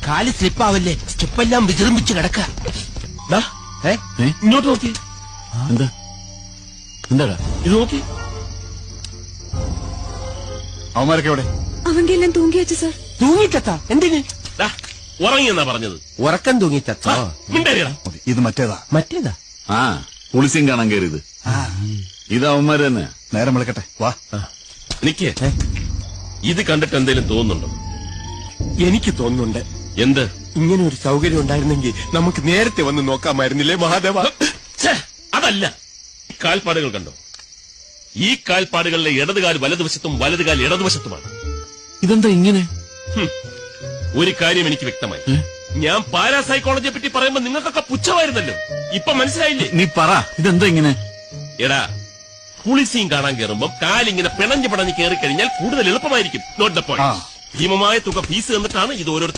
കാല് സ്ലിപ്പാവല്ലേ, സ്റ്റെപ്പെല്ലാം വിജൃംഭിച്ച് കിടക്ക. ഇങ്ങോട്ട് നോക്കി. എന്താടാ ഇത് നോക്കി. അവന്മാരൊക്കെ എവിടെ? അവന്റെ എല്ലാം തൂങ്ങിയച്ച സാർ. തൂങ്ങിച്ചത്താ? എന്തിന്? ഉറങ്ങിയെന്നാ പറഞ്ഞത്. ഉറക്കം തൂങ്ങിച്ചത്താ? ഇത് മറ്റേതാ. മറ്റേതാ? ആ പുളിസിയും കാണാൻ കയറിയത് ഇത് അവന്മാര് തന്നെ. നേരം വിളിക്കട്ടെ, വാ. നിക്കേ, ഇത് കണ്ടിട്ട് എന്തേലും തോന്നുന്നുണ്ടോ? എനിക്ക് തോന്നുന്നുണ്ട്. എന്ത്? ഇങ്ങനെ ഒരു സൗകര്യം ഉണ്ടായിരുന്നെങ്കിൽ നമുക്ക് നേരത്തെ വന്ന് നോക്കാമായിരുന്നില്ലേ മഹാദേവ? അതല്ല, കാൽപ്പാടുകൾ കണ്ടോ? ഈ കാൽപ്പാടുകളിലെ ഇടതുകാൽ വലതുവശത്തും വലതുകാൽ ഇടതുവശത്തുമാണ്. ഇതെന്താ ഇങ്ങനെ? ഒരു കാര്യം എനിക്ക് വ്യക്തമായി. ഞാൻ പാരാസൈക്കോളജിയെ പറ്റി പറയുമ്പോ നിങ്ങൾക്കൊക്കെ പുച്ഛമായിരുന്നല്ലോ. ഇപ്പൊ മനസ്സിലായില്ലേ? നീ പറ, ഇതെന്താ ഇങ്ങനെ? എടാ, പുളിസീൻ കാണാൻ കയറുമ്പം കാലിങ്ങനെ പിണഞ്ഞ് കയറി കഴിഞ്ഞാൽ കൂടുതൽ എളുപ്പമായിരിക്കും. Note the point. ഭീമമായ തുക ഫീസ് തന്നിട്ടാണ് ഇത് ഓരോരുത്തർ